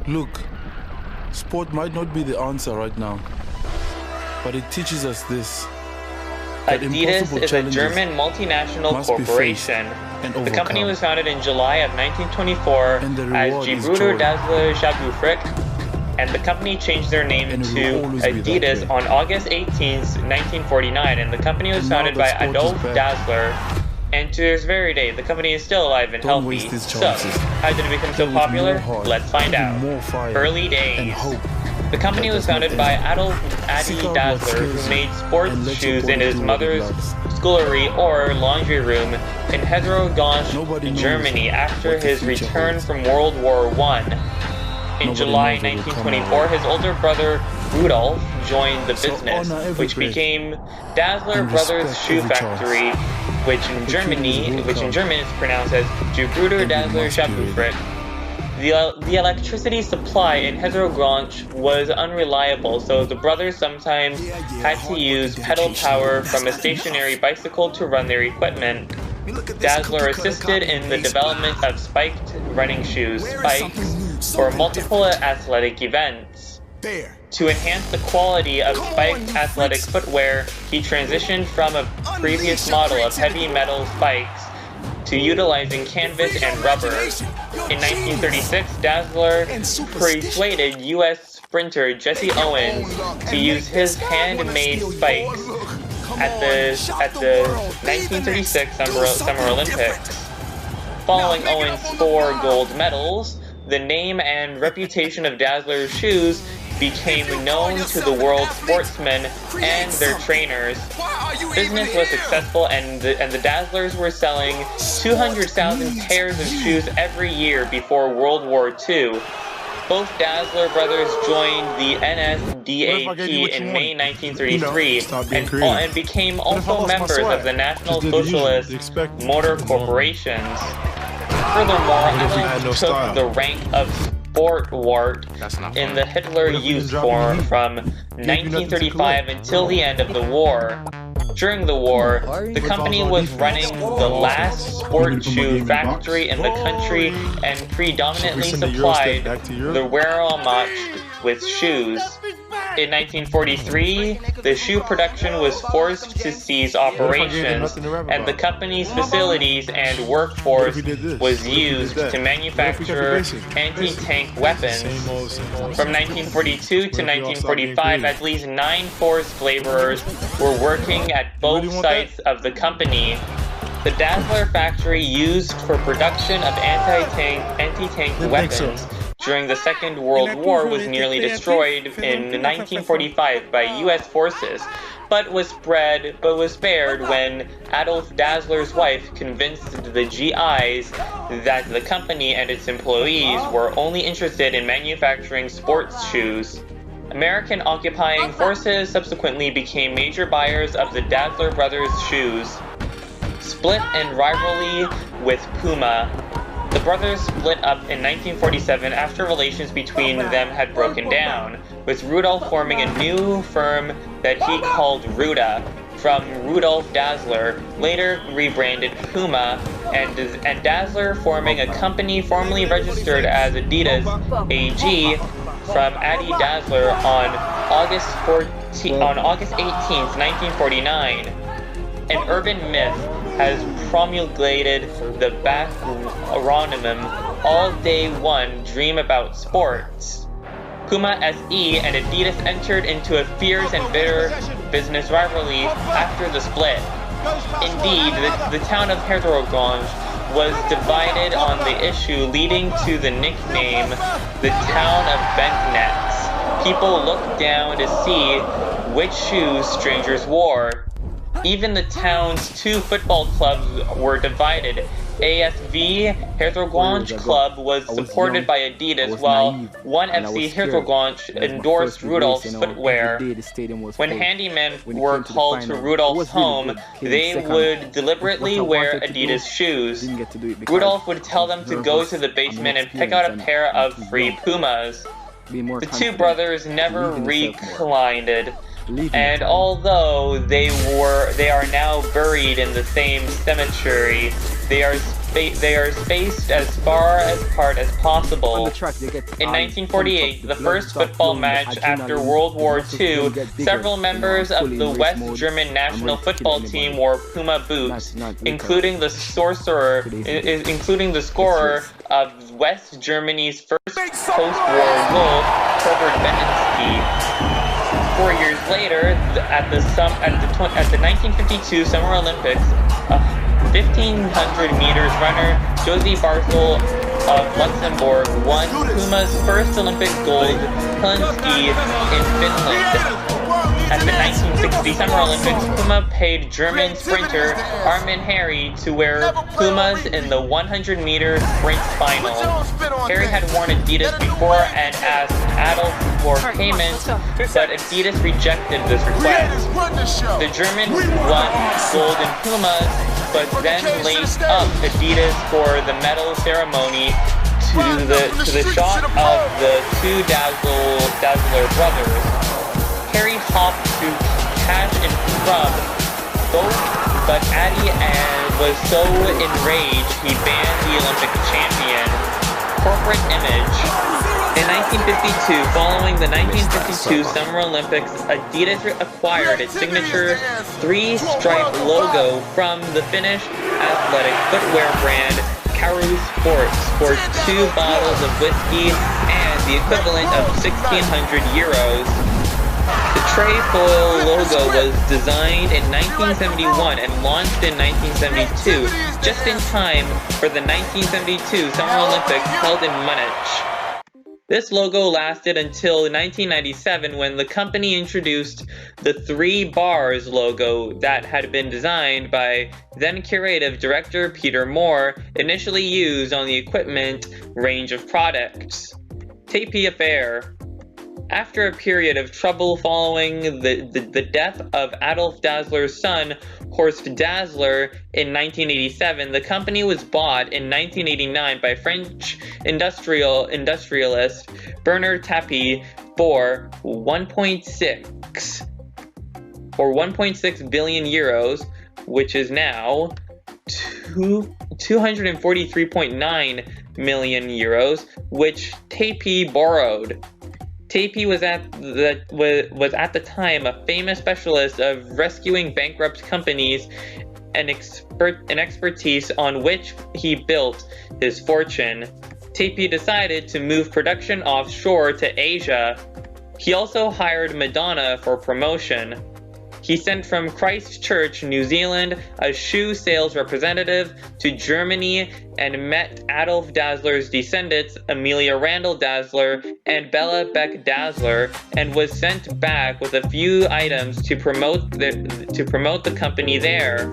Look, sport might not be the answer right now, but it teaches us this. Adidas is a German multinational corporation. The company was founded in July of 1924 as Gebrüder Dassler Schuhfabrik, and the company changed their name to Adidas on August 18, 1949, and the company was founded by Adolf Dassler. And to this very day, the company is still alive and healthy. So, how did it become so popular? Let's find out. Early days. The company was founded by Adolf Dassler, who made sports shoes in his mother's scullery or laundry room in Heterogons, Germany, after his return from World War I. In July 1924, his older brother Rudolf joined the business, which became Dassler Brothers Shoe Factory, which in German is pronounced as Gebrüder Dassler Schuhfabrik. The electricity supply in Heterogons was unreliable, so the brothers sometimes had to use pedal power from a stationary bicycle to run their equipment. Dassler assisted in the development of spiked running shoes, spikes, for multiple athletic events. To enhance the quality of spiked athletic footwear, he transitioned from a previous model of heavy metal spikes to utilizing canvas and rubber. In 1936, Dassler persuaded U.S. sprinter Jesse Owens to use his handmade spikes at the 1936 Summer Olympics. Following Owens' 4 gold medals, the name and reputation of Dassler shoes became known to the world sportsmen and their trainers. Business was successful, and the Dasslers were selling 200,000 pairs of shoes every year before World War II. Both Dassler brothers joined the NSDAP in May 1933 and became also members of the National Socialist Motor Corporations. Furthermore, Adolf took the rank of Sportwart in the Hitler Youth Forum from 1935 until the end of the war. During the war, the company was running the last sport shoe factory in the country and predominantly supplied the Wehrmacht with shoes. In 1943, the shoe production was forced to cease operations, and the company's facilities and workforce was used to manufacture anti-tank weapons. From 1942 to 1945, at least 9 forced laborers were working at both sites of the company. The Dassler factory used for production of anti-tank weapons during the Second World War was nearly destroyed in 1945 by U.S. forces, but was spared when Adolf Dassler's wife convinced the GIs that the company and its employees were only interested in manufacturing sports shoes. American occupying forces subsequently became major buyers of the Dassler brothers' shoes. Split and rivalry with Puma. The brothers split up in 1947 after relations between them had broken down, with Rudolf forming a new firm that he called Ruda, from Rudolf Dassler, later rebranded Puma, and Dassler forming a company formerly registered as Adidas AG from Adi Dassler on August 18, 1949. An urban myth has promulgated the backronym All Day One Dream About Sports. Puma SE and Adidas entered into a fierce and bitter business rivalry after the split. Indeed, the town of Heterogons was divided on the issue, leading to the nickname the Town of Bent Nets. People looked down to see which shoes strangers wore. Even the town's 2 football clubs were divided. ASV Heterogons Club was supported by Adidas, while 1FC Heterogons endorsed Rudolf's footwear. When handymen were called to Rudolf's home, they would deliberately wear Adidas shoes. Rudolf would tell them to go to the basement and pick out a pair of free Pumas. The 2 brothers never reunited. And although they are now buried in the same cemetery, they are spaced as far apart as possible. In 1948, the first football match after World War II, several members of the West German national football team wore Puma boots, including the scorer of West Germany's first post-war goal, Herbert Benensky. 4 years later, at the 1952 Summer Olympics, 1,500 meters runner Josie Barthel of Luxembourg won Puma's first Olympic gold ski in Finland. At the 1960 Summer Olympics, Puma paid German sprinter Armin Harry to wear Pumas in the 100-meter sprint final. Harry had worn Adidas before and asked Adolf for payment, but Adidas rejected this request. The Germans won gold in Pumas, but then laced up Adidas for the medal ceremony to the shot of the two Dassler brothers. Harry hopped to cash in from both, but Adi was so enraged he banned the Olympic champion. Corporate image. In 1952, following the 1952 Summer Olympics, Adidas acquired its signature three-stripe logo from the Finnish athletic footwear brand Karu Sports for 2 bottles of whiskey and the equivalent of 1,600 euros. The trefoil logo was designed in 1971 and launched in 1972, just in time for the 1972 Summer Olympics held in Munich. This logo lasted until 1997 when the company introduced the 3 bars logo that had been designed by then creative director Peter Moore, initially used on the equipment range of products. Tapey affair. After a period of trouble following the death of Adolf Dassler's son, Horst Dassler, in 1987, the company was bought in 1989 by French industrialist Bernard Tapie for 1.6 billion euros, which is now 243.9 million euros, which Tapie borrowed. Tapie was at the time a famous specialist of rescuing bankrupt companies, an expertise on which he built his fortune. Tapie decided to move production offshore to Asia. He also hired Madonna for promotion. He sent from Christchurch, New Zealand, a shoe sales representative to Germany and met Adolf Dassler's descendants, Amelia Randall Dassler and Bella Beck Dassler, and was sent back with a few items to promote the company there.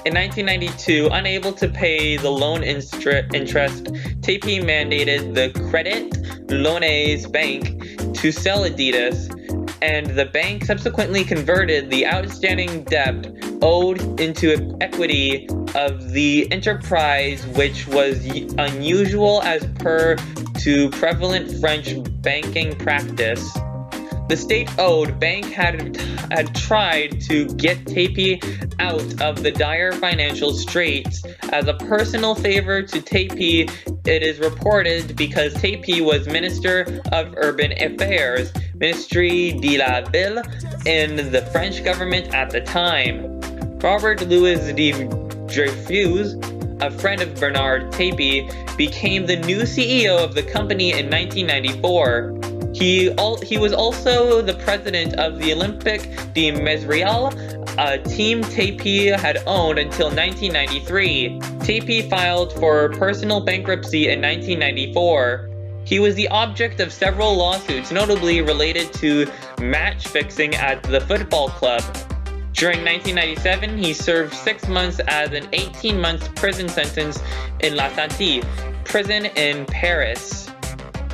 In 1992, unable to pay the loan interest, Tapie mandated the Credit Lyonnais Bank to sell Adidas, and the bank subsequently converted the outstanding debt owed into equity of the enterprise, which was unusual as per to prevalent French banking practice. The state-owned bank had tried to get Tapie out of the dire financial straits. As a personal favor to Tapie, it is reported, because Tapie was Minister of Urban Affairs, Ministry de la Ville, in the French government at the time. Robert Louis de Dreyfus, a friend of Bernard Tapie, became the new CEO of the company in 1994. He was also the president of the Olympique de Montréal, a team Tapie had owned until 1993. Tapie filed for personal bankruptcy in 1994. He was the object of several lawsuits, notably related to match fixing at the football club. During 1997, he served 6 months as an 18-month prison sentence in La Santé prison in Paris.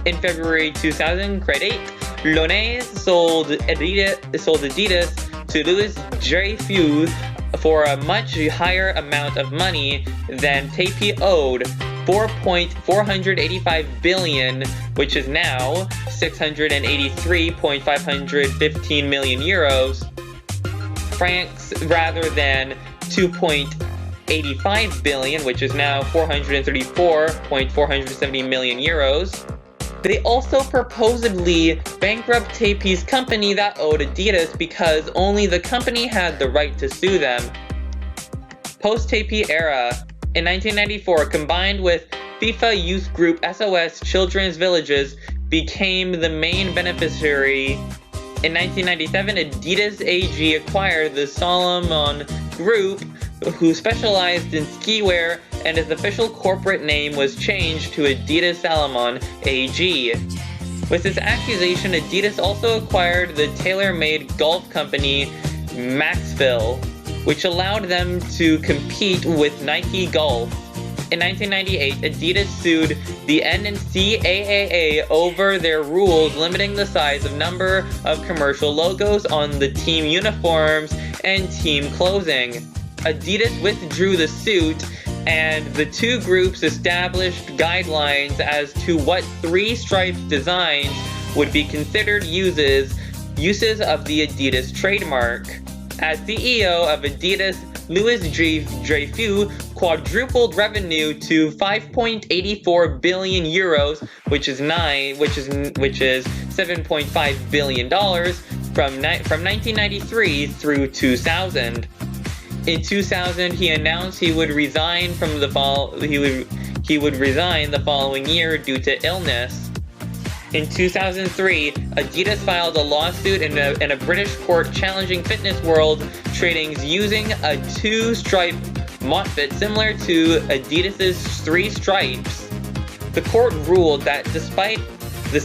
In February 2000, Credit Lyonnais sold Adidas to Louis Dreyfus for a much higher amount of money than Tapie owed, 4.485 billion, which is now 683.515 million euros, francs, rather than 2.8 $85 billion, which is now 434.470 million euros. They also purportedly bankrupt Taipei's company that owed Adidas because only the company had the right to sue them. Post-Taipei era. In 1994, combined with FIFA Youth Group SOS Children's Villages, became the main beneficiary. In 1997, Adidas AG acquired the Salomon Group, who specialized in ski wear, and its official corporate name was changed to Adidas Salomon AG. With this accusation, Adidas also acquired the tailor-made golf company Maxville, which allowed them to compete with Nike Golf. In 1998, Adidas sued the NCAA over their rules limiting the size of number of commercial logos on the team uniforms and team clothing. Adidas withdrew the suit, and the two groups established guidelines as to what three-striped designs would be considered uses of the Adidas trademark. As CEO of Adidas, Louis Dreyfus quadrupled revenue to 5.84 billion euros, which is $7.5 billion from 1993 through 2000. In 2000, he announced he would resign the following year due to illness. In 2003, Adidas filed a lawsuit in a British court challenging Fitness World Trading's using a two-stripe motfit similar to Adidas's three stripes. The court ruled that despite the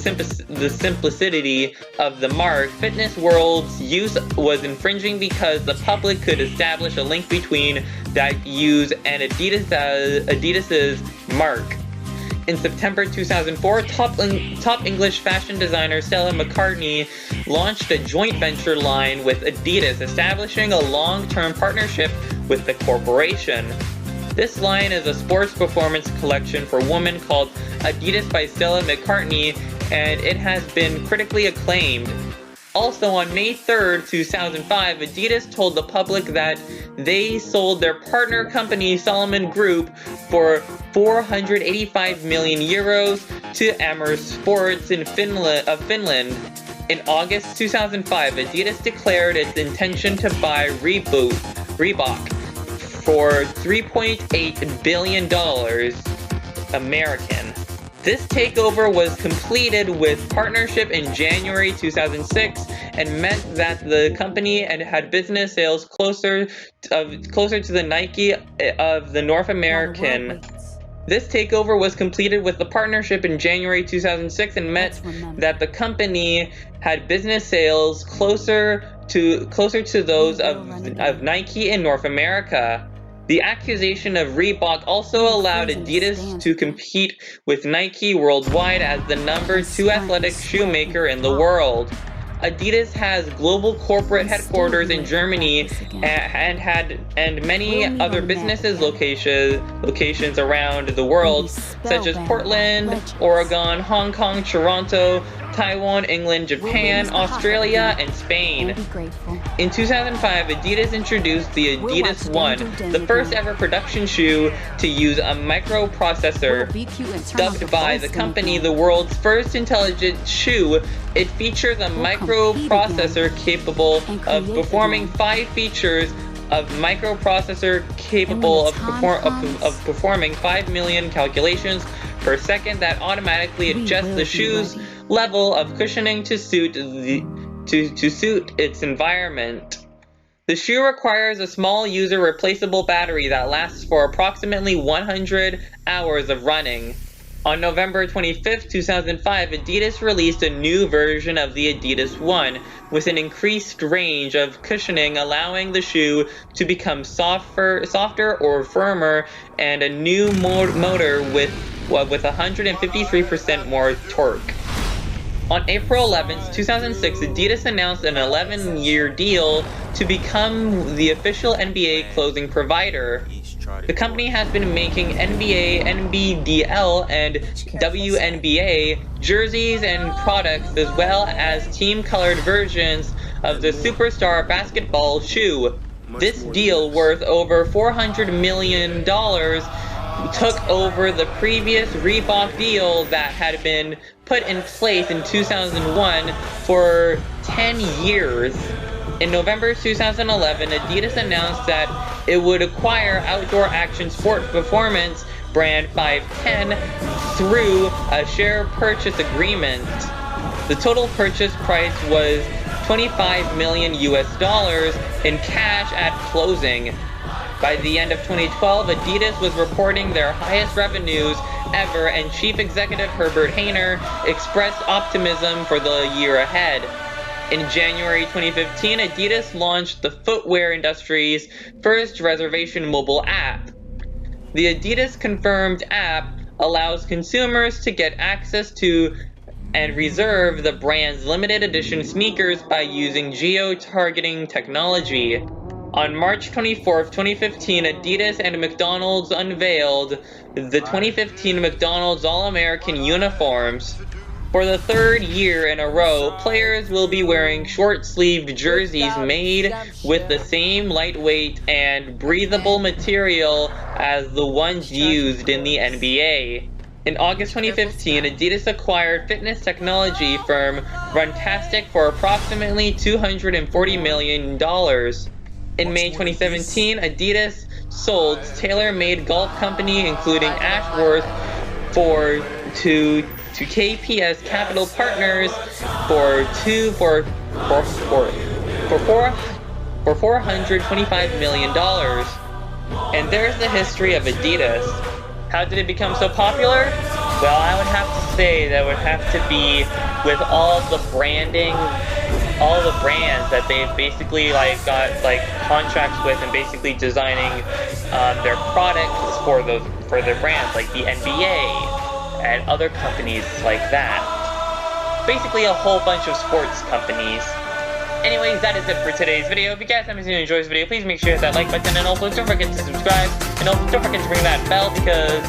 simplicity of the mark, Fitness World's use was infringing because the public could establish a link between that use and Adidas's mark. In September 2004, top English fashion designer Stella McCartney launched a joint venture line with Adidas, establishing a long-term partnership with the corporation. This line is a sports performance collection for women called Adidas by Stella McCartney, and it has been critically acclaimed. Also, on May 3rd, 2005, Adidas told the public that they sold their partner company Salomon Group for 485 million euros to Amur Sports of Finland. In August 2005, Adidas declared its intention to buy Reebok for $3.8 billion American. This takeover was completed with partnership in January 2006 and meant that the company had business sales closer to the Nike of the North American. This takeover was completed with the partnership in January 2006 and meant that the company had business sales closer to those of Nike in North America. The acquisition of Reebok also allowed Adidas to compete with Nike worldwide as the number 2 athletic shoemaker in the world. Adidas has global corporate headquarters in Germany and many other businesses locations around the world, such as Portland, Oregon, Hong Kong, Toronto, Taiwan, England, Japan, Australia, and Spain. In 2005, Adidas introduced the Adidas One, the first ever production shoe to use a microprocessor. Dubbed by the company the world's first intelligent shoe, it features a microprocessor capable of performing 5 features of microprocessor capable of performing 5 million calculations per second that automatically adjusts the shoe's level of cushioning to suit its environment. The shoe requires a small user replaceable battery that lasts for approximately 100 hours of running. On November 25, 2005, Adidas released a new version of the Adidas One with an increased range of cushioning, allowing the shoe to become softer or firmer, and a new motor with 153% more torque. On April 11, 2006, Adidas announced an 11-year deal to become the official NBA clothing provider. The company has been making NBA, NBDL, and WNBA jerseys and products, as well as team-colored versions of the Superstar basketball shoe. This deal, worth over $400 million, took over the previous Reebok deal that had been put in place in 2001 for 10 years. In November 2011, Adidas announced that it would acquire outdoor action sport performance brand 510 through a share purchase agreement. The total purchase price was $25 million in cash at closing. By the end of 2012, Adidas was reporting their highest revenues ever, and Chief Executive Herbert Hainer expressed optimism for the year ahead. In January 2015, Adidas launched the footwear industry's first reservation mobile app. The Adidas Confirmed app allows consumers to get access to and reserve the brand's limited edition sneakers by using geo-targeting technology. On March 24, 2015, Adidas and McDonald's unveiled the 2015 McDonald's All-American uniforms. For the third year in a row, players will be wearing short-sleeved jerseys made with the same lightweight and breathable material as the ones used in the NBA. In August 2015, Adidas acquired fitness technology firm Runtastic for approximately $240 million. In May 2017, Adidas sold TaylorMade Golf Company, including Ashworth, to KPS Capital Partners for $425 million. And there's the history of Adidas. How did it become so popular? Well, I would have to say that would have to be with all the branding, all the brands that they've basically got contracts with, and basically designing their products for their brands, like the NBA and other companies like that. Basically a whole bunch of sports companies. Anyways, that is it for today's video. If you guys haven't enjoyed this video, please make sure to hit that like button, and also don't forget to subscribe, and also don't forget to ring that bell because...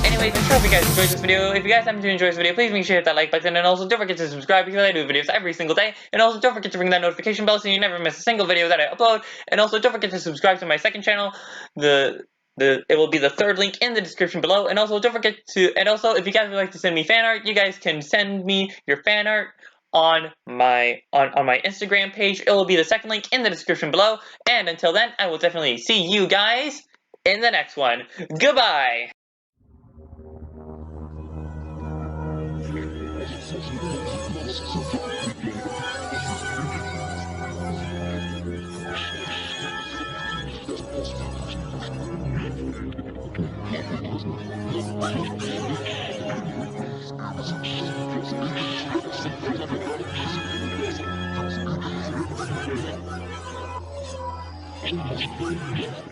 Anyways, I'm sure if you guys enjoyed this video. If you guys haven't enjoyed this video, please make sure to hit that like button, and also don't forget to subscribe because I do videos every single day. And also don't forget to ring that notification bell so you never miss a single video that I upload. And also don't forget to subscribe to my second channel. It will be the third link in the description below. And also don't forget to, and also if you guys would like to send me fan art, you guys can send me your fan art on my Instagram page. It will be the second link in the description below. And until then, I will definitely see you guys in the next one. Goodbye. Thank you.